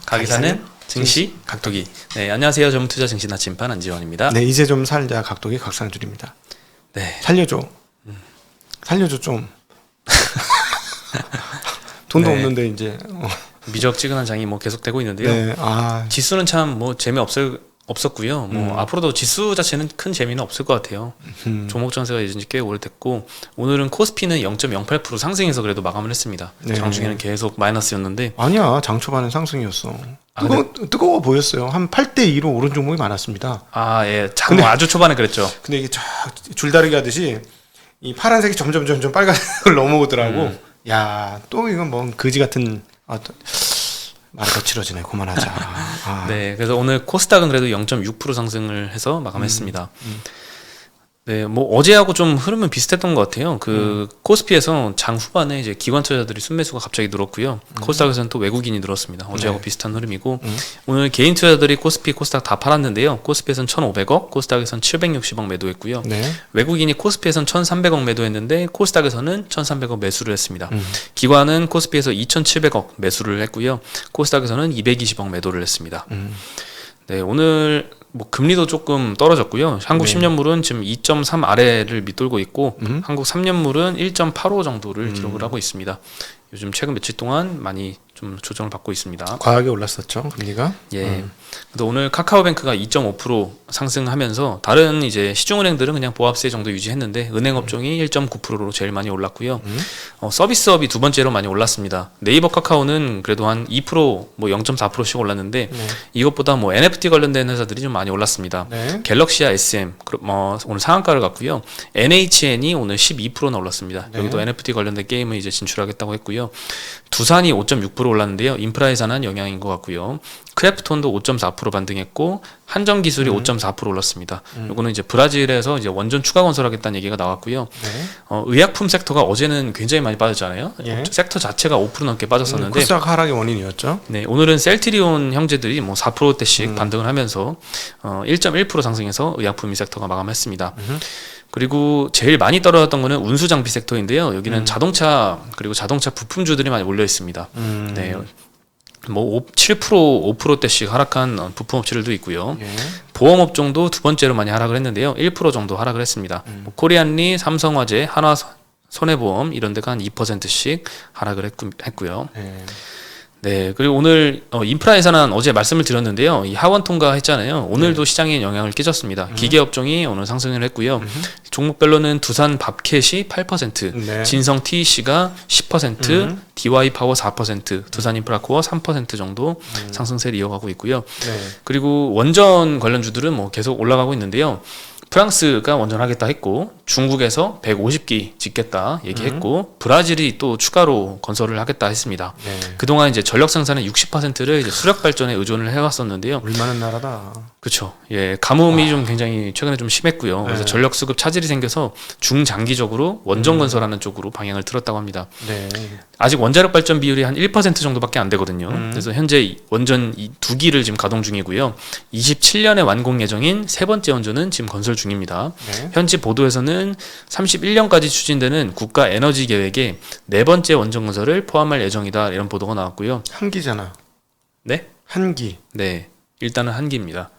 가기사는 증시 각도기. 네, 안녕하세요. 전문투자 증시 나침반 안지원입니다. 네, 이제 좀 살자 각도기 곽상준입니다. 네, 살려줘. 살려줘 좀. 돈도 네. 없는데 이제. 미적지근한 장이 뭐 계속되고 있는데요. 네, 지수는 참 뭐 재미없었고요. 뭐 앞으로도 지수 자체는 큰 재미는 없을 것 같아요. 종목 전세가 이제 꽤 오래됐고, 오늘은 코스피는 0.08% 상승해서 그래도 마감을 했습니다. 네. 장중에는 계속 마이너스였는데, 아니야, 장 초반은 상승이었어. 뜨거워 보였어요. 한 8대2로 오른 종목이 많았습니다. 예, 장 아주 초반에 그랬죠. 근데 이게 쫙 줄다리기 하듯이 이 파란색이 점점 빨간색을 넘어오더라고. 야, 또 이건 뭐 거지 같은 말이 거칠어지네. 그만하자. 네, 그래서 오늘 코스닥은 그래도 0.6% 상승을 해서 마감했습니다. 네, 뭐 어제하고 좀 흐름은 비슷했던 것 같아요. 코스피에서 장 후반에 이제 기관 투자자들이 순매수가 갑자기 늘었고요. 코스닥에서는 또 외국인이 늘었습니다. 어제하고 비슷한 흐름이고, 오늘 개인 투자자들이 코스닥 다 팔았는데요. 코스피에서는 1,500억, 코스닥에서는 760억 매도했고요. 네. 외국인이 코스피에서는 1,300억 매도했는데 코스닥에서는 1,300억 매수를 했습니다. 기관은 코스피에서 2,700억 매수를 했고요. 코스닥에서는 220억 매도를 했습니다. 네, 오늘 뭐 금리도 조금 떨어졌고요. 한국 10년물은 지금 2.3 아래를 밑돌고 있고, 한국 3년물은 1.85 정도를 기록을 하고 있습니다. 요즘 최근 며칠 동안 많이 좀 조정을 받고 있습니다. 과하게 올랐었죠, 금리가. 예. 근데 오늘 카카오뱅크가 2.5% 상승하면서 다른 이제 시중은행들은 그냥 보합세 정도 유지했는데, 은행 업종이 1.9%로 제일 많이 올랐고요. 서비스업이 두 번째로 많이 올랐습니다. 네이버 카카오는 그래도 한 2%, 뭐 0.4%씩 올랐는데, 이것보다 뭐 NFT 관련된 회사들이 좀 많이 올랐습니다. 네. 갤럭시와 SM 오늘 상한가를 갔고요. NHN이 오늘 12%나 올랐습니다. 네. 여기도 NFT 관련된 게임을 이제 진출하겠다고 했고요. 두산이 5.6% 올랐는데요. 인프라 예산한 영향인 것 같고요. 크래프톤도 5.4% 반등했고, 한전기술이 5.4% 올랐습니다. 요거는 이제 브라질에서 이제 원전 추가 건설하겠다는 얘기가 나왔고요. 네. 의약품 섹터가 어제는 굉장히 많이 빠졌잖아요. 예. 섹터 자체가 5% 넘게 빠졌었는데, 코스닥 하락의 원인이었죠. 네, 오늘은 셀트리온 형제들이 뭐 4%대씩 반등을 하면서 1.1% 상승해서 의약품 섹터가 마감했습니다. 그리고 제일 많이 떨어졌던 거는 운수 장비 섹터인데요. 여기는 자동차 그리고 자동차 부품주들이 많이 몰려 있습니다. 네. 뭐 7%, 5%대씩 하락한 부품 업체들도 있고요. 예. 보험 업종도 두 번째로 많이 하락을 했는데요. 1% 정도 하락을 했습니다. 뭐 코리안리, 삼성화재, 한화 손해보험 이런 데가 한 2%씩 하락을 했고요. 예. 네, 그리고 오늘 인프라 예산안 어제 말씀을 드렸는데요. 이 하원 통과했잖아요. 오늘도 시장에 영향을 끼쳤습니다. 기계 업종이 오늘 상승을 했고요. 종목별로는 두산 밥캣이 8%, 네. 진성 TEC가 10%, DY 파워 4%, 두산 인프라코어 3% 정도 상승세를 이어가고 있고요. 네. 그리고 원전 관련주들은 뭐 계속 올라가고 있는데요. 프랑스가 원전하겠다 했고, 중국에서 150기 짓겠다 얘기했고, 브라질이 또 추가로 건설을 하겠다 했습니다. 네. 그동안 이제 전력 생산의 60%를 이제 수력 발전에 의존을 해왔었는데요. 얼마나 나라다. 그렇죠. 예, 가뭄이 좀 굉장히 최근에 좀 심했고요. 그래서 전력 수급 차질이 생겨서 중장기적으로 원전 건설하는 쪽으로 방향을 틀었다고 합니다. 네. 아직 원자력 발전 비율이 한 1% 정도밖에 안 되거든요. 그래서 현재 원전 2기를 지금 가동 중이고요. 27년에 완공 예정인 세 번째 원전은 지금 건설 중입니다. 네. 현지 보도에서는 31년까지 추진되는 국가 에너지 계획에 네 번째 원전 건설을 포함할 예정이다, 이런 보도가 나왔고요. 한기잖아. 네? 한기. 네. 일단은 한기입니다.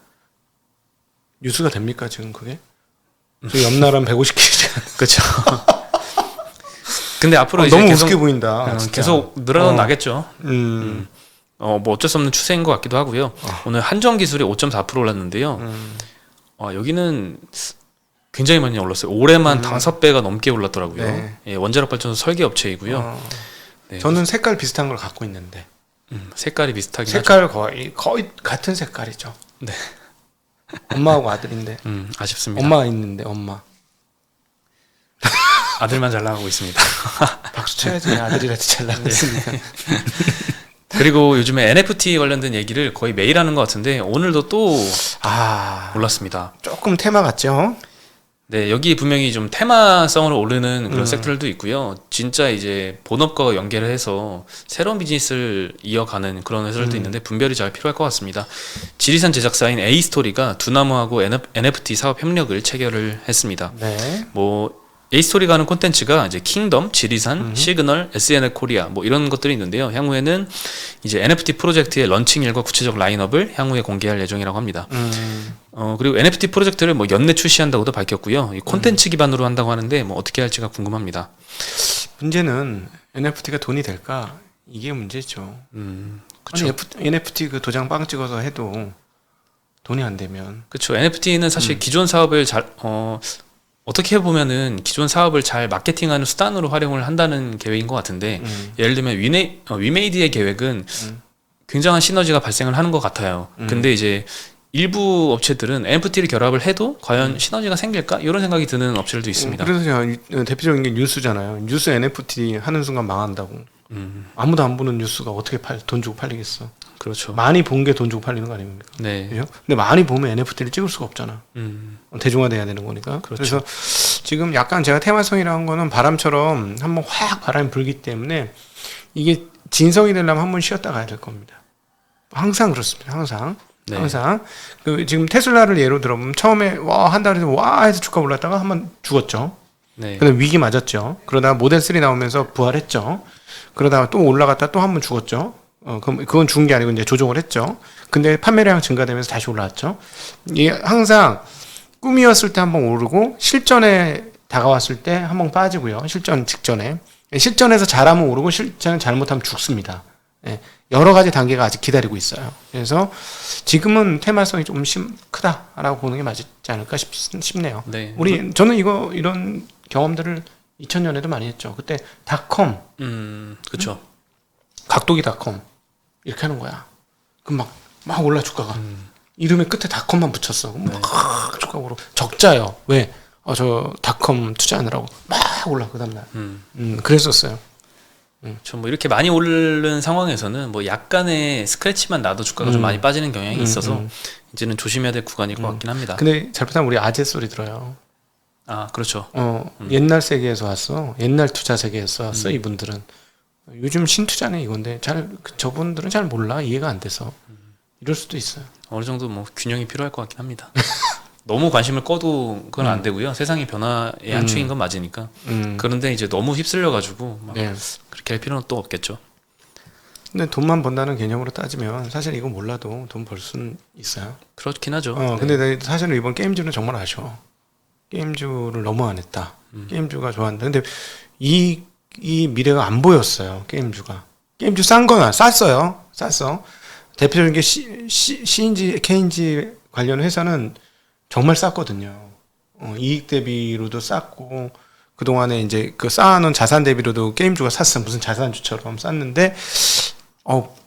뉴스가 됩니까 지금 그게? 저 옆나라는 150기잖아. 그렇죠. 근데 앞으로 이제 너무 계속 우습게 보인다. 진짜. 계속 늘어나겠죠. 음. 뭐 어쩔 수 없는 추세인 것 같기도 하고요. 오늘 한전기술이 5.4% 올랐는데요. 여기는 굉장히 많이 올랐어요. 올해만 5배가 넘게 올랐더라고요. 네. 예, 원자력 발전소 설계 업체이고요. 네. 저는 색깔 비슷한 걸 갖고 있는데. 색깔이 비슷하긴 색깔 거의 같은 색깔이죠. 네. 엄마하고 아들인데. 하죠. 아쉽습니다. 엄마가 있는데 엄마. 아들만 잘 나가고 있습니다. 박수 쳐야지. 아들이라도 잘 나갔으니까. 그리고 요즘에 NFT 관련된 얘기를 거의 매일 하는 것 같은데, 오늘도 또 올랐습니다. 조금 테마 같죠? 네, 여기 분명히 좀 테마성으로 오르는 그런 섹터들도 있고요. 진짜 이제 본업과 연계를 해서 새로운 비즈니스를 이어가는 그런 회사들도 있는데, 분별이 잘 필요할 것 같습니다. 지리산 제작사인 A스토리가 두나무하고 NFT 사업 협력을 체결을 했습니다. 네. 뭐 에이스토리가 하는 콘텐츠가 이제 킹덤, 지리산, 시그널, SNL 코리아 뭐 이런 것들이 있는데요. 향후에는 이제 NFT 프로젝트의 런칭일과 구체적 라인업을 향후에 공개할 예정이라고 합니다. 그리고 NFT 프로젝트를 뭐 연내 출시한다고도 밝혔고요. 이 콘텐츠 기반으로 한다고 하는데 뭐 어떻게 할지가 궁금합니다. 문제는 NFT가 돈이 될까? 이게 문제죠. 그렇죠. 아니, NFT 그 도장 빵 찍어서 해도 돈이 안 되면. 그렇죠. NFT는 사실 기존 사업을 어떻게 보면은 기존 사업을 잘 마케팅하는 수단으로 활용을 한다는 계획인 것 같은데 예를 들면 위메이드의 계획은 굉장한 시너지가 발생을 하는 것 같아요. 근데 이제 일부 업체들은 NFT를 결합을 해도 과연 시너지가 생길까? 이런 생각이 드는 업체들도 있습니다. 그래서 제가 대표적인 게 뉴스잖아요. 뉴스 NFT 하는 순간 망한다고. 아무도 안 보는 뉴스가 어떻게 돈 주고 팔리겠어. 그렇죠. 많이 본 게 돈 주고 팔리는 거 아닙니까? 네. 그죠? 근데 많이 보면 NFT를 찍을 수가 없잖아. 대중화돼야 되는 거니까. 그렇죠. 그래서 지금 약간 제가 테마성이라는 거는 바람처럼 한번 확 바람이 불기 때문에 이게 진성이 되려면 한번 쉬었다 가야 될 겁니다. 항상 그렇습니다. 항상. 네. 항상. 지금 테슬라를 예로 들어보면 처음에 한 달에 와 해서 주가 올랐다가 한번 죽었죠. 네. 근데 위기 맞았죠. 그러다가 모델 3 나오면서 부활했죠. 그러다가 또 올라갔다 또 한 번 죽었죠. 그럼 그건 죽은 게 아니고 이제 조정을 했죠. 근데 판매량 증가되면서 다시 올라왔죠. 이게 항상 꿈이었을 때 한번 오르고 실전에 다가왔을 때 한번 빠지고요. 실전 직전에. 실전에서 잘하면 오르고 실전에 잘못하면 죽습니다. 예, 여러 가지 단계가 아직 기다리고 있어요. 그래서 지금은 테마성이 좀 크다라고 보는 게 맞지 않을까 싶네요. 네. 저는 이런 경험들을 2000년에도 많이 했죠. 그때 닷컴, 그렇죠. 각도기닷컴 이렇게 하는 거야. 그럼 막 올라 주가가. 이름의 끝에 닷컴만 붙였어. 막 주가가 오르고 적자요. 왜? 저 닷컴 투자하느라고 막 올라 그 다음날. 그랬었어요. 뭐 이렇게 많이 오르는 상황에서는 뭐 약간의 스크래치만 나도 주가가 좀 많이 빠지는 경향이 있어서 이제는 조심해야 될 구간일 것 같긴 합니다. 근데 잘못하면 우리 아재 소리 들어요. 아, 그렇죠. 옛날 세계에서 왔어. 옛날 투자 세계에서 왔어. 이분들은 요즘 신투자네 이건데 저분들은 잘 몰라. 이해가 안 돼서 이럴 수도 있어요. 어느 정도 뭐 균형이 필요할 것 같긴 합니다. 너무 관심을 꺼도 그건 안 되고요. 세상의 변화의 한 축인 건 맞으니까. 그런데 이제 너무 휩쓸려 가지고 네. 그렇게 할 필요는 또 없겠죠. 근데 돈만 번다는 개념으로 따지면 사실 이거 몰라도 돈 벌 수는 있어요. 그렇긴 하죠. 근데 사실은 이번 게임주는 정말 아쉬워. 게임주를 너무 안 했다. 게임주가 좋았는데 근데 이 미래가 안 보였어요. 게임주 싼 거나 쌌어요. 쌌어. 대표적인 게 C인지 K인지 관련 회사는 정말 쌌거든요. 이익 대비로도 쌌고 그동안에 이제 그 쌓아놓은 자산 대비로도 게임주가 쌌어. 무슨 자산주처럼 쌌는데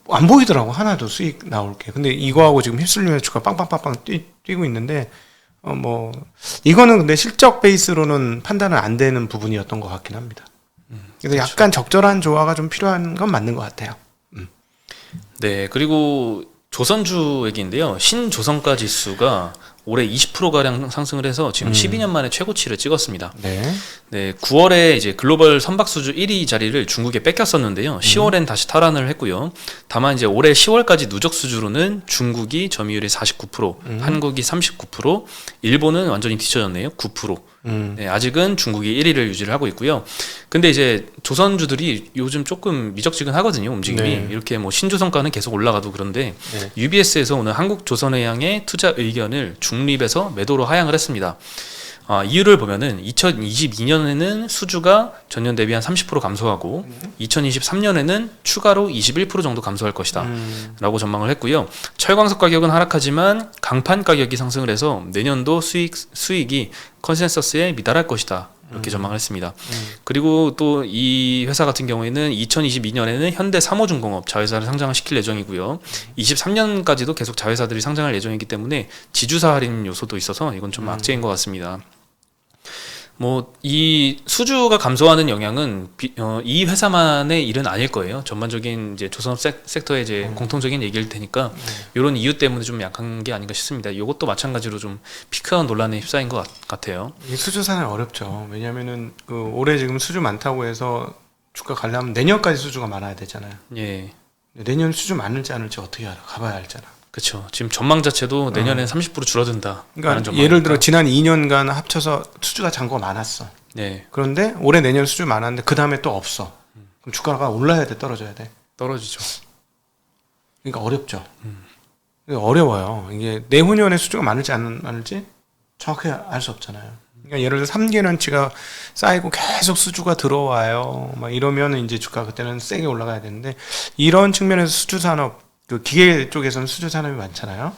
안 보이더라고. 하나도 수익 나올 게. 근데 이거하고 지금 휩쓸리면서 주가 빵빵빵빵 뛰고 있는데 이거는 근데 실적 베이스로는 판단은 안 되는 부분이었던 것 같긴 합니다. 그래서 그렇죠. 약간 적절한 조화가 좀 필요한 건 맞는 것 같아요. 네, 그리고 조선주 얘기인데요. 신조선가 지수가 올해 20%가량 상승을 해서 지금 12년 만에 최고치를 찍었습니다. 네. 네, 9월에 이제 글로벌 선박수주 1위 자리를 중국에 뺏겼었는데요. 10월엔 다시 탈환을 했고요. 다만 이제 올해 10월까지 누적 수주로는 중국이 점유율이 49%, 한국이 39%, 일본은 완전히 뒤쳐졌네요. 9%. 네, 아직은 중국이 1위를 유지를 하고 있고요. 근데 이제 조선주들이 요즘 조금 미적지근하거든요. 움직임이. 네. 이렇게 뭐 신조선가는 계속 올라가도 그런데 네. UBS에서 오늘 한국조선해양의 투자 의견을 중립에서 매도로 하향을 했습니다. 이유를 보면은 2022년에는 수주가 전년 대비 한 30% 감소하고 2023년에는 추가로 21% 정도 감소할 것이다 라고 전망을 했고요. 철광석 가격은 하락하지만 강판 가격이 상승을 해서 내년도 수익이 컨센서스에 미달할 것이다 이렇게 전망을 했습니다. 그리고 또 이 회사 같은 경우에는 2022년에는 현대 삼호중공업 자회사를 상장을 시킬 예정이고요. 23년까지도 계속 자회사들이 상장할 예정이기 때문에 지주사 할인 요소도 있어서 이건 좀 악재인 것 같습니다. 뭐 이 수주가 감소하는 영향은 이 회사만의 일은 아닐 거예요. 전반적인 이제 조선업 섹터의 이제 공통적인 얘기일 테니까 이런 이유 때문에 좀 약한 게 아닌가 싶습니다. 이것도 마찬가지로 좀 피크아웃 논란에 휩싸인 것 같아요. 이 수주사는 어렵죠. 왜냐하면은 올해 지금 수주 많다고 해서 주가 가려면 내년까지 수주가 많아야 되잖아요. 예, 내년 수주 많을지 않을지 어떻게 알아? 가봐야 알잖아. 그렇죠. 지금 전망 자체도 내년엔 30% 줄어든다. 그러니까 예를 들어 지난 2년간 합쳐서 수주가 잔고가 많았어. 네. 그런데 올해 내년 수주 많았는데 그 다음에 또 없어. 그럼 주가가 올라야 돼, 떨어져야 돼? 떨어지죠. 그러니까 어렵죠. 어려워요. 이게 내후년에 수주가 많을지 안 많을지 정확히 알 수 없잖아요. 그러니까 예를 들어 3개년치가 쌓이고 계속 수주가 들어와요. 막 이러면 이제 주가 그때는 세게 올라가야 되는데 이런 측면에서 수주 산업, 그 기계 쪽에서는 수주 산업이 많잖아요.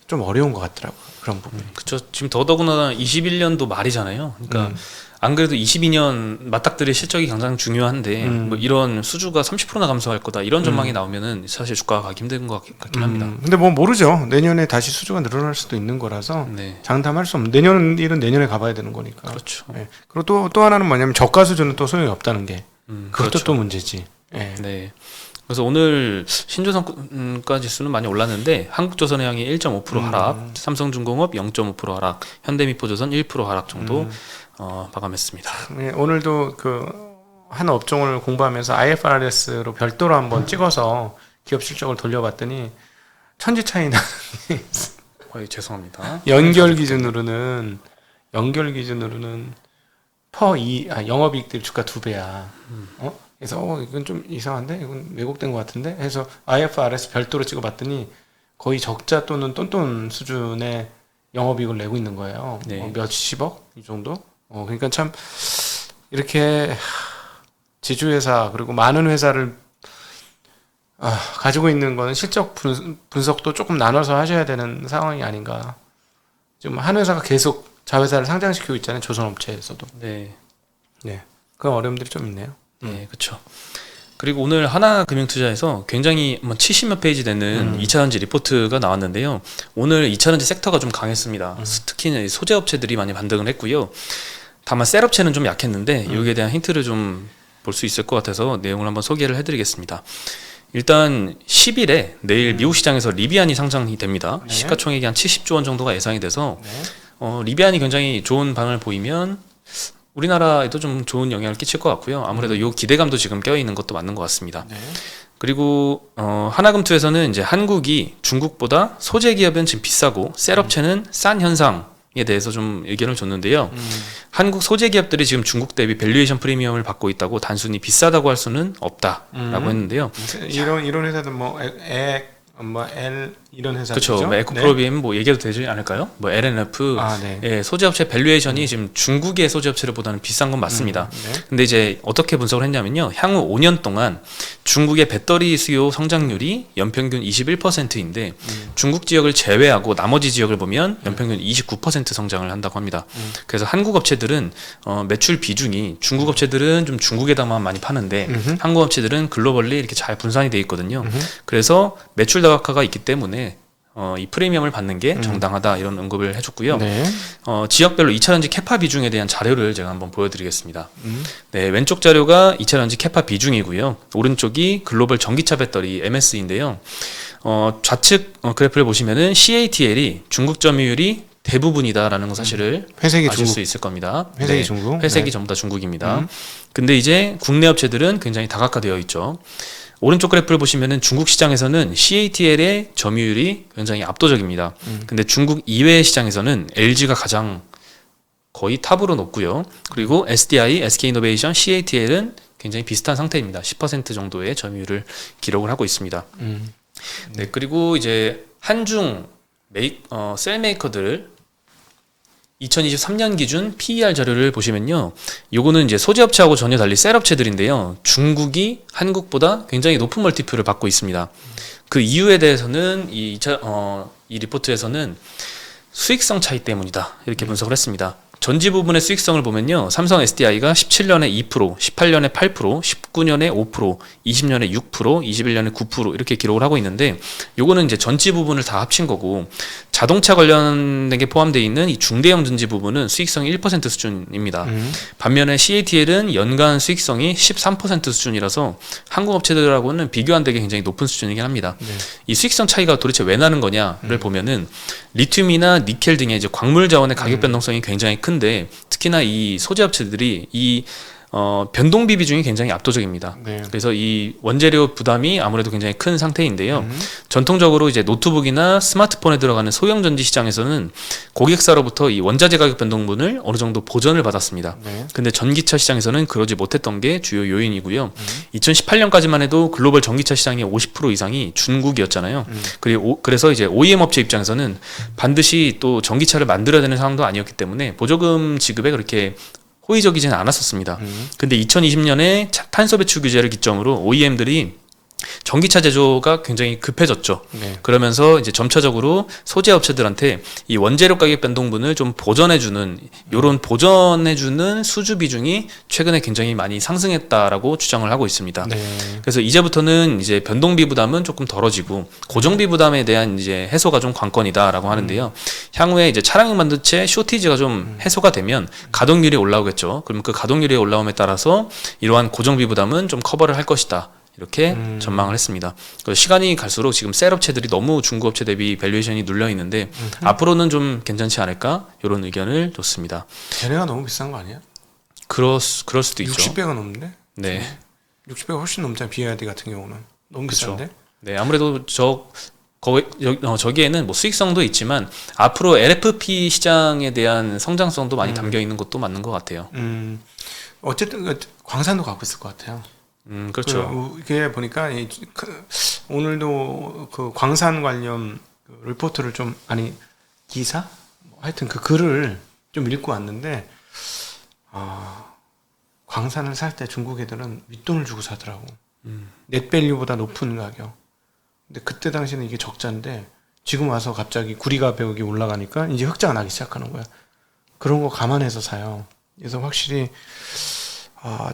좀 어려운 것 같더라고요. 그런 부분. 그렇죠. 지금 더더구나 21년도 말이잖아요. 그러니까 안 그래도 22년 맞닥뜨릴 실적이 가장 중요한데 뭐 이런 수주가 30%나 감소할 거다 이런 전망이 나오면은 사실 주가가 가기 힘든 것 같긴 합니다. 근데 뭐 모르죠. 내년에 다시 수주가 늘어날 수도 있는 거라서 네. 장담할 수 없는. 내년 일은 내년에 가봐야 되는 거니까. 그렇죠. 예. 그리고 또 하나는 뭐냐면 저가 수주는 또 소용이 없다는 게 그것도 그렇죠. 또 문제지. 예. 네. 그래서 오늘 신조선가 지수는 많이 올랐는데 한국조선해양이 1.5% 하락, 삼성중공업 0.5% 하락, 현대미포조선 1% 하락 정도 마감했습니다. 예, 오늘도 그 한 업종을 공부하면서 IFRS로 별도로 한번 찍어서 기업 실적을 돌려봤더니 천지 차이 나. 죄송합니다. 연결 기준으로는 영업이익 주가 2배야. 그래서 이건 좀 이상한데, 이건 왜곡된 것 같은데, 해서 IFRS 별도로 찍어봤더니 거의 적자 또는 똔똔 수준의 영업이익을 내고 있는 거예요. 네. 몇십억 이 정도. 그러니까 참 이렇게 지주회사 그리고 많은 회사를 가지고 있는 거는 실적 분석도 조금 나눠서 하셔야 되는 상황이 아닌가. 지금 한 회사가 계속 자회사를 상장시키고 있잖아요. 조선업체에서도. 네. 네. 그런 어려움들이 좀 있네요. 네, 그렇죠. 그리고 오늘 하나금융투자에서 굉장히 70몇 페이지 되는 2차전지 리포트가 나왔는데요. 오늘 2차전지 섹터가 좀 강했습니다. 특히 소재 업체들이 많이 반등을 했고요. 다만 셀업체는 좀 약했는데 여기에 대한 힌트를 좀 볼 수 있을 것 같아서 내용을 한번 소개를 해드리겠습니다. 일단 10일에 내일 미국 시장에서 리비안이 상장이 됩니다. 네. 시가총액이 한 70조 원 정도가 예상이 돼서 네. 리비안이 굉장히 좋은 방을 보이면 우리나라에도 좀 좋은 영향을 끼칠 것 같고요. 아무래도 이 기대감도 지금 껴있는 것도 맞는 것 같습니다. 네. 그리고 하나금투에서는 이제 한국이 중국보다 소재 기업은 지금 비싸고 셀업체는 싼 현상에 대해서 좀 의견을 줬는데요. 한국 소재 기업들이 지금 중국 대비 밸류에이션 프리미엄을 받고 있다고 단순히 비싸다고 할 수는 없다라고 했는데요. 이런 회사들 L 이런 회사들죠. 그렇죠. 에코프로비엠 뭐 얘기해도 되지 않을까요? 뭐 LNF, 네. 예, 소재업체 밸류에이션이 지금 중국의 소재업체들보다는 비싼 건 맞습니다. 네. 근데 이제 어떻게 분석을 했냐면요. 향후 5년 동안 중국의 배터리 수요 성장률이 연평균 21%인데 중국 지역을 제외하고 나머지 지역을 보면 연평균 29% 성장을 한다고 합니다. 그래서 한국 업체들은 매출 비중이 중국 업체들은 좀 중국에다만 많이 파는데 한국 업체들은 글로벌리 이렇게 잘 분산이 돼 있거든요. 그래서 매출 다각화가 있기 때문에 이 프리미엄을 받는 게 정당하다 이런 언급을 해줬고요. 네. 지역별로 2차전지 캐파 비중에 대한 자료를 제가 한번 보여드리겠습니다. 네, 왼쪽 자료가 2차전지 캐파 비중이고요. 오른쪽이 글로벌 전기차 배터리 MS인데요. 좌측 그래프를 보시면은 CATL이 중국 점유율이 대부분이다라는 사실을 회색이 아실 중국. 수 있을 겁니다. 회색이 네, 중국. 회색이 네. 전부 다 중국입니다. 근데 이제 국내 업체들은 굉장히 다각화되어 있죠. 오른쪽 그래프를 보시면은 중국 시장에서는 CATL의 점유율이 굉장히 압도적입니다. 근데 중국 이외의 시장에서는 LG가 가장 거의 탑으로 높고요. 그리고 SDI, SK이노베이션, CATL은 굉장히 비슷한 상태입니다. 10% 정도의 점유율을 기록을 하고 있습니다. 네, 그리고 이제 한중 셀 메이커들 2023년 기준 PER 자료를 보시면요. 요거는 이제 소재업체하고 전혀 달리 셀업체들인데요. 중국이 한국보다 굉장히 높은 멀티플을 받고 있습니다. 그 이유에 대해서는 이 리포트에서는 수익성 차이 때문이다. 이렇게 분석을 했습니다. 전지 부분의 수익성을 보면요. 삼성 SDI가 17년에 2%, 18년에 8%, 19년에 5%, 20년에 6%, 21년에 9% 이렇게 기록을 하고 있는데 요거는 이제 전지 부분을 다 합친 거고 자동차 관련된 게 포함되어 있는 이 중대형 전지 부분은 수익성이 1% 수준입니다. 반면에 CATL은 연간 수익성이 13% 수준이라서 한국 업체들하고는 비교 안 되게 굉장히 높은 수준이긴 합니다. 이 수익성 차이가 도대체 왜 나는 거냐를 보면은 리튬이나 니켈 등의 이제 광물 자원의 가격 변동성이 굉장히 큰데 특히나 이 소재 업체들이 이 변동비 비중이 굉장히 압도적입니다. 네. 그래서 이 원재료 부담이 아무래도 굉장히 큰 상태인데요. 전통적으로 이제 노트북이나 스마트폰에 들어가는 소형 전지 시장에서는 고객사로부터 이 원자재 가격 변동분을 어느 정도 보전을 받았습니다. 네. 근데 전기차 시장에서는 그러지 못했던 게 주요 요인이고요. 2018년까지만 해도 글로벌 전기차 시장의 50% 이상이 중국이었잖아요. 그래서 이제 OEM 업체 입장에서는 반드시 또 전기차를 만들어야 되는 상황도 아니었기 때문에 보조금 지급에 그렇게 호의적이지는 않았었습니다. 근데 2020년에 탄소 배출 규제를 기점으로 OEM들이 전기차 제조가 굉장히 급해졌죠. 네. 그러면서 이제 점차적으로 소재 업체들한테 이 원재료 가격 변동분을 좀 보전해주는 요런 보전해주는 수주 비중이 최근에 굉장히 많이 상승했다라고 주장을 하고 있습니다. 네. 그래서 이제부터는 이제 변동비 부담은 조금 덜어지고 고정비 부담에 대한 이제 해소가 좀 관건이다라고 하는데요. 향후에 이제 차량 반도체 쇼티지가 좀 해소가 되면 가동률이 올라오겠죠. 그럼 그 가동률이 올라옴에 따라서 이러한 고정비 부담은 좀 커버를 할 것이다. 이렇게 전망을 했습니다. 시간이 갈수록 지금 셀 업체들이 너무 중국 업체 대비 밸류에이션이 눌려 있는데 앞으로는 좀 괜찮지 않을까 이런 의견을 줬습니다. 걔네가 너무 비싼 거 아니야? 그럴 수도 있죠. 60배가 넘는데? 네. 60배가 훨씬 넘잖아. BYD 같은 경우는 너무 그쵸. 비싼데? 네, 아무래도 저기에는 뭐 수익성도 있지만 앞으로 LFP 시장에 대한 성장성도 많이 담겨 있는 것도 맞는 것 같아요. 어쨌든 광산도 갖고 있을 것 같아요. 그렇죠. 이게 보니까 오늘도 그 광산 관련 그 리포트를 좀 기사 하여튼 그 글을 좀 읽고 왔는데 광산을 살 때 중국 애들은 윗돈을 주고 사더라고. 넷밸류보다 높은 가격. 근데 그때 당시는 이게 적자인데 지금 와서 갑자기 구리 가격이 올라가니까 이제 흑자가 나기 시작하는 거야. 그런 거 감안해서 사요. 그래서 확실히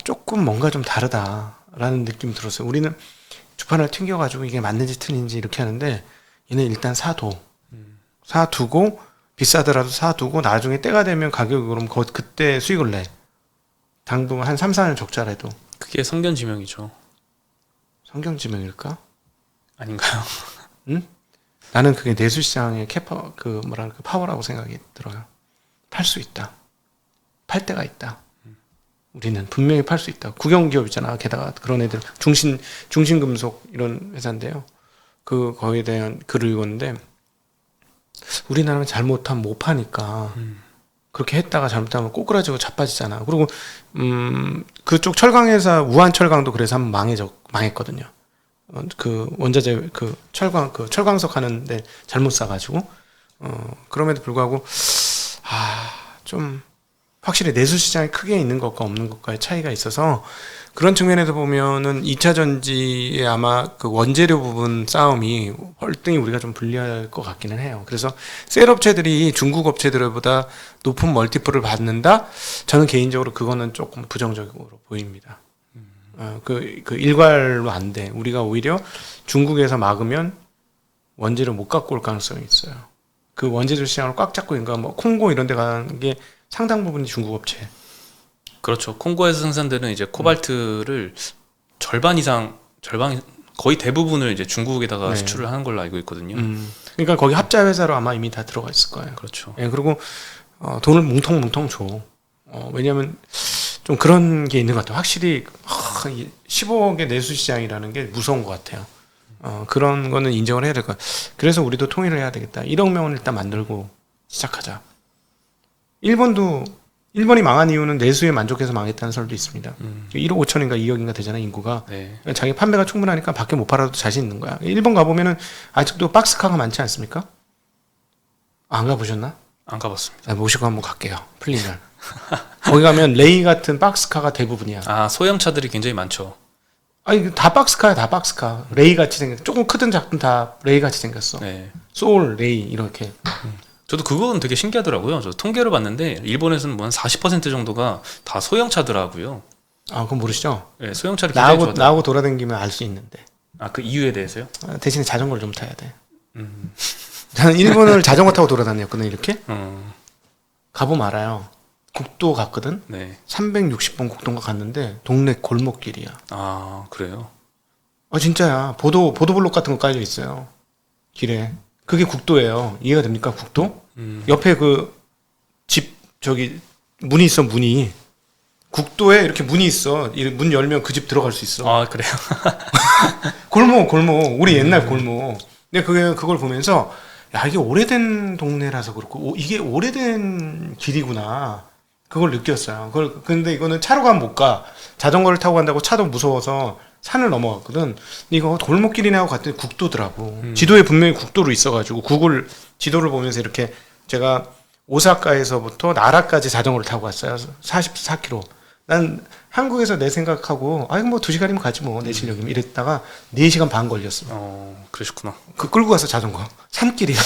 조금 뭔가 좀 다르다라는 느낌이 들었어요. 우리는 주판을 튕겨가지고 이게 맞는지 틀린지 이렇게 하는데 얘는 일단 사두고 비싸더라도 사두고 나중에 때가 되면 가격이 그럼 그때 수익을 내. 당분 한 3, 4년 적자라도. 그게 성견지명이죠. 성경지명일까? 아닌가요? 응? 나는 그게 내수시장의 파워라고 생각이 들어요. 팔 수 있다. 팔 때가 있다. 우리는 분명히 팔 수 있다. 국영기업이잖아. 게다가 그런 애들 중신금속 이런 회사인데요. 거기에 대한 글을 읽었는데 우리나라는 잘못하면 못 파니까 그렇게 했다가 잘못하면 꼬꾸라지고 자빠지잖아. 그리고 그쪽 철강회사 우한철강도 그래서 한번 망했거든요. 그 원자재 철광석 하는데 잘못 사가지고 그럼에도 불구하고 좀 확실히 내수 시장이 크게 있는 것과 없는 것과의 차이가 있어서 그런 측면에서 보면은 2차 전지의 아마 그 원재료 부분 싸움이 월등히 우리가 좀 불리할 것 같기는 해요. 그래서 셀 업체들이 중국 업체들보다 높은 멀티플을 받는다? 저는 개인적으로 그거는 조금 부정적으로 보입니다. 그 일괄로 안 돼. 우리가 오히려 중국에서 막으면 원재료 못 갖고 올 가능성이 있어요. 그 원재료 시장을 꽉 잡고 있는 거, 뭐 콩고 이런 데 가는 게 상당 부분이 중국 업체. 그렇죠. 콩고에서 생산되는 이제 코발트를 절반 거의 대부분을 이제 중국에다가 네. 수출을 하는 걸로 알고 있거든요. 그러니까 거기 합자 회사로 아마 이미 다 들어가 있을 거예요. 그렇죠. 예, 그리고 돈을 뭉텅뭉텅 줘. 왜냐하면 좀 그런 게 있는 것 같아요. 확실히 15억의 내수 시장이라는 게 무서운 것 같아요. 그런 거는 인정을 해야 될 것 같아요. 그래서 우리도 통일을 해야 되겠다. 1억 명은 일단 만들고 시작하자. 일본이 망한 이유는 내수에 만족해서 망했다는 설도 있습니다. 1억 5천인가 2억인가 되잖아요, 인구가. 네. 자기 판매가 충분하니까 밖에 못 팔아도 자신 있는 거야. 일본 가보면은 아직도 박스카가 많지 않습니까? 안 가보셨나? 안 가봤습니다. 모시고 한번 갈게요. 풀리면. 거기 가면 레이 같은 박스카가 대부분이야. 소형차들이 굉장히 많죠. 아니 다 박스카야, 다 박스카. 레이 같이 생겼어. 조금 크든 작든 다 레이 같이 생겼어. 네. 소울, 레이 이렇게. 저도 그건 되게 신기하더라고요. 저 통계를 봤는데 일본에서는 뭐 한 40% 정도가 다 소형차더라고요. 그건 모르시죠? 네, 소형차를 굉장히 좋아하더라고요. 나하고 돌아다니면 알 수 있는데. 그 이유에 대해서요? 대신에 자전거를 좀 타야 돼. 저는 일본을 자전거 타고 돌아다녔거든, 이렇게. 가보면 알아요. 국도 갔거든. 네. 360번 국도가 갔는데 동네 골목길이야. 그래요? 진짜야. 보도블록 같은 거 깔려 있어요. 길에. 그게 국도예요. 이해가 됩니까? 국도? 옆에 그 집 문이 있어, 문이. 국도에 이렇게 문이 있어. 이 문 열면 그 집 들어갈 수 있어. 아 그래요? 골목. 우리 옛날 골목. 근데 그걸 보면서 야, 이게 오래된 동네라서 그렇고 이게 오래된 길이구나. 그걸 느꼈어요. 근데 이거는 차로 가면 못 가. 자전거를 타고 간다고 차도 무서워서 산을 넘어갔거든. 근데 이거 골목길이라고 갔더니 국도더라고. 지도에 분명히 국도로 있어가지고 구글 지도를 보면서 이렇게 제가 오사카에서부터 나라까지 자전거를 타고 갔어요. 44km. 난 한국에서 내 생각하고 아이 뭐 2시간이면 가지 뭐 내 실력이면 이랬다가 4시간 반 걸렸어. 그러셨구나. 끌고 가서 자전거 산길이야.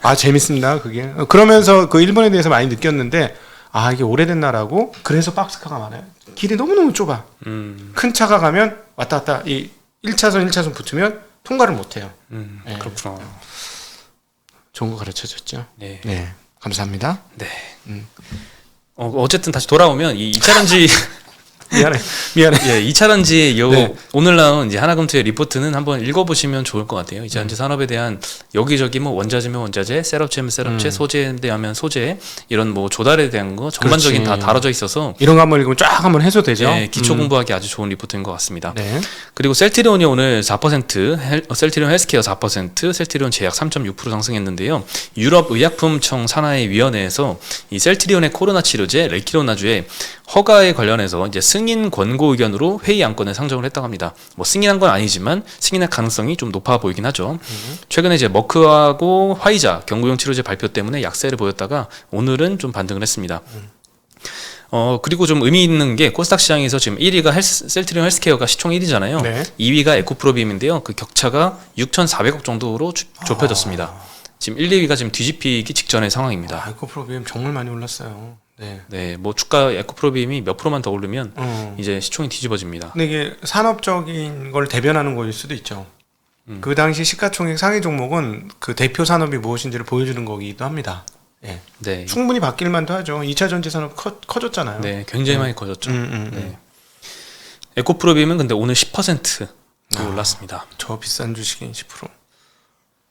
아 재밌습니다 그게. 그러면서 그 일본에 대해서 많이 느꼈는데 아 이게 오래된 나라고 그래서 박스카가 많아요. 길이 너무너무 좁아. 큰 차가 가면 왔다 갔다 이 1차선 붙으면 통과를 못해요. 네. 그렇구나. 좋은 거 가르쳐줬죠. 네. 네. 감사합니다. 네. 어쨌든 다시 돌아오면 이 2차전지 미안해. 예, 2차전지 네. 오늘 나온 이제 하나금투의 리포트는 한번 읽어보시면 좋을 것 같아요. 2차전지 산업에 대한 여기저기 뭐 원자재면 원자재, 셋업체면 셋업체, 소재에 대하면 소재 이런 뭐 조달에 대한 거 전반적인 그렇지. 다 다뤄져 있어서 이런 거 한번 읽으면 쫙 한번 해소되죠. 예, 기초 공부하기 아주 좋은 리포트인 것 같습니다. 네. 그리고 셀트리온이 오늘 4%, 셀트리온 헬스케어 4%, 셀트리온 제약 3.6% 상승했는데요. 유럽 의약품청 산하의 위원회에서 이 셀트리온의 코로나 치료제 레키로나주의 허가에 관련해서 이제 승인 권고 의견으로 회의 안건을 상정을 했다고 합니다. 뭐 승인한 건 아니지만 승인할 가능성이 좀 높아 보이긴 하죠. 최근에 이제 머크하고 화이자 경구용 치료제 발표 때문에 약세를 보였다가 오늘은 좀 반등을 했습니다. 그리고 좀 의미 있는 게 코스닥 시장에서 지금 1위가 셀트리온 헬스케어가 시총 1위잖아요. 네. 2위가 에코프로비엠인데요. 그 격차가 6,400억 정도로 좁혀졌습니다. 지금 1, 2위가 지금 뒤집히기 직전의 상황입니다. 에코프로비엠 정말 많이 올랐어요. 네. 네, 뭐 주가 에코프로비엠이 몇 프로만 더 오르면 이제 시총이 뒤집어집니다. 근데 이게 산업적인 걸 대변하는 거일 수도 있죠. 그 당시 시가총액 상위 종목은 그 대표 산업이 무엇인지를 보여주는 거기도 합니다. 예. 네, 충분히 바뀔 만도 하죠. 2차 전지 산업 커졌잖아요. 네, 굉장히 많이 커졌죠. 네. 에코프로비엠은 근데 오늘 10% 올랐습니다. 저 비싼 주식인 10%.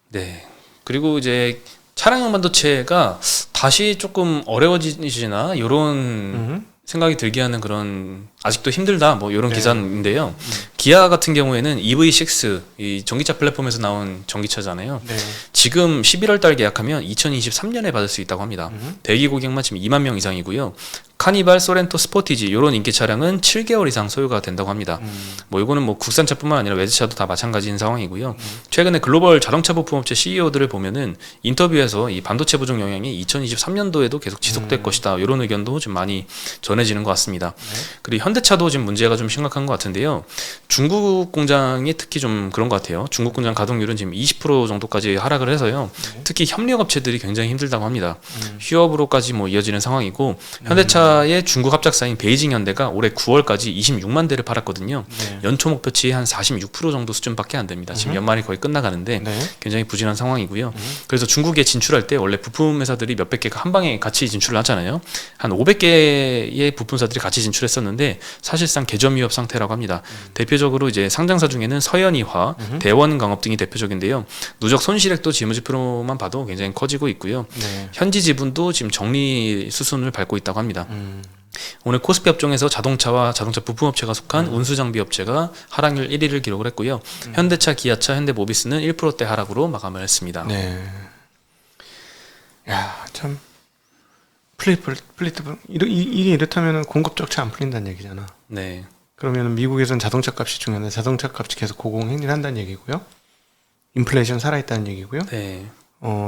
네. 그리고 이제 차량용 반도체가 다시 조금 어려워지시나 이런 생각이 들게 하는 그런 아직도 힘들다 뭐 이런 네. 기사인데요. 기아 같은 경우에는 EV6 이 전기차 플랫폼에서 나온 전기차잖아요. 네. 지금 11월 달 계약하면 2023년에 받을 수 있다고 합니다. 대기 고객만 지금 2만 명 이상이고요. 카니발, 소렌토, 스포티지 이런 인기 차량은 7개월 이상 소요가 된다고 합니다. 뭐 이거는 뭐 국산차뿐만 아니라 외제차도 다 마찬가지인 상황이고요. 최근에 글로벌 자동차 부품업체 CEO들을 보면은 인터뷰에서 이 반도체 부족 영향이 2023년도에도 계속 지속될 것이다 이런 의견도 좀 많이 전해지는 것 같습니다. 그리고 현대차도 지금 문제가 좀 심각한 것 같은데요. 중국 공장이 특히 좀 그런 것 같아요. 중국 공장 가동률은 지금 20% 정도까지 하락을 해서요. 특히 협력업체들이 굉장히 힘들다고 합니다. 휴업으로까지 뭐 이어지는 상황이고 현대차의 중국 합작사인 베이징 현대가 올해 9월까지 26만 대를 팔았거든요. 네. 연초 목표치 한 46% 정도 수준밖에 안 됩니다. 지금 연말이 거의 끝나가는데 네. 굉장히 부진한 상황이고요. 그래서 중국에 진출할 때 원래 부품 회사들이 몇백 개가 한 방에 같이 진출을 하잖아요. 한 500개의 부품사들이 같이 진출했었는데 사실상 개점 위협 상태라고 합니다. 대표적으로 이제 상장사 중에는 서현이화, 대원강업 등이 대표적인데요. 누적 손실액도 지무지표로만 봐도 굉장히 커지고 있고요. 네. 현지 지분도 지금 정리 수순을 밟고 있다고 합니다. 오늘 코스피 업종에서 자동차와 자동차 부품업체가 속한 운수장비업체가 하락률 1위를 기록을 했고요. 현대차, 기아차, 현대모비스는 1%대 하락으로 마감을 했습니다. 네. 야, 참 플리트 일이 이렇다면 공급 적체 안 풀린다는 얘기잖아. 네. 그러면 미국에선 자동차 값이 중요한데 자동차 값이 계속 고공행진한다는 얘기고요. 인플레이션 살아있다는 얘기고요. 네.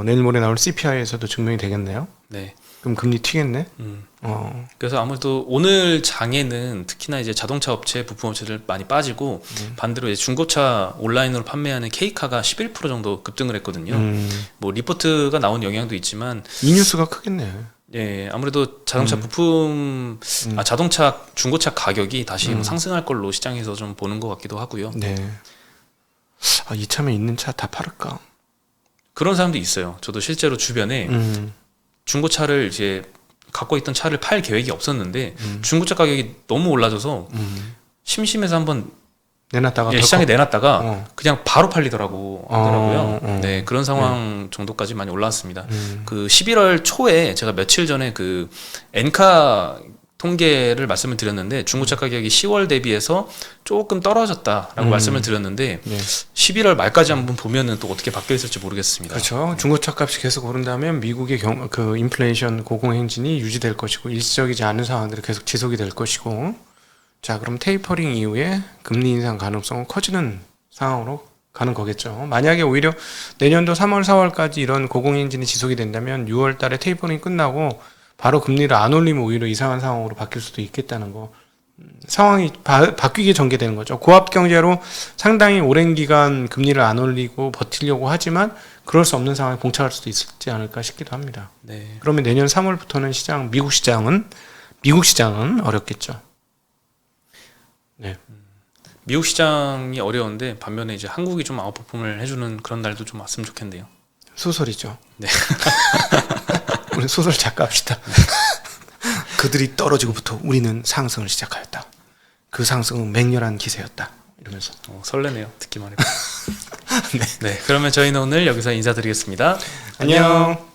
내일 모레 나올 CPI에서도 증명이 되겠네요. 네. 그럼 금리 튀겠네. 그래서 아무래도 오늘 장에는 특히나 이제 자동차 업체, 부품 업체들 많이 빠지고 반대로 이제 중고차 온라인으로 판매하는 K카가 11% 정도 급등을 했거든요. 뭐 리포트가 나온 영향도 있지만 이 뉴스가 크겠네. 예, 아무래도 자동차 부품, 자동차 중고차 가격이 다시 뭐 상승할 걸로 시장에서 좀 보는 것 같기도 하고요. 네. 아, 이참에 있는 차 다 팔을까? 그런 사람도 있어요. 저도 실제로 주변에 중고차를 이제 갖고 있던 차를 팔 계획이 없었는데 중고차 가격이 너무 올라져서 심심해서 한번 내놨다가 시장에 내놨다가 그냥 바로 팔리더라고요. 어. 네, 그런 상황 정도까지 많이 올라왔습니다. 그 11월 초에 제가 며칠 전에 그 엔카 통계를 말씀을 드렸는데 중고차 가격이 10월 대비해서 조금 떨어졌다라고 말씀을 드렸는데 네. 11월 말까지 한번 보면은 또 어떻게 바뀌어 있을지 모르겠습니다. 그렇죠. 중고차 값이 계속 오른다면 미국의 그 인플레이션 고공행진이 유지될 것이고 일시적이지 않은 상황들이 계속 지속이 될 것이고 자 그럼 테이퍼링 이후에 금리 인상 가능성은 커지는 상황으로 가는 거겠죠. 만약에 오히려 내년도 3월, 4월까지 이런 고공행진이 지속이 된다면 6월 달에 테이퍼링 끝나고 바로 금리를 안 올리면 오히려 이상한 상황으로 바뀔 수도 있겠다는 거. 상황이 바뀌게 전개되는 거죠. 고압 경제로 상당히 오랜 기간 금리를 안 올리고 버티려고 하지만 그럴 수 없는 상황에 봉착할 수도 있지 않을까 싶기도 합니다. 네. 그러면 내년 3월부터는 미국 시장은 어렵겠죠. 네. 미국 시장이 어려운데 반면에 이제 한국이 좀 아웃퍼폼을 해주는 그런 날도 좀 왔으면 좋겠네요. 소설이죠. 네. 우리 소설 작가 합시다. 그들이 떨어지고부터 우리는 상승을 시작하였다. 그 상승은 맹렬한 기세였다. 이러면서 설레네요. 듣기만 해도. 네. 그러면 저희는 오늘 여기서 인사드리겠습니다. 안녕.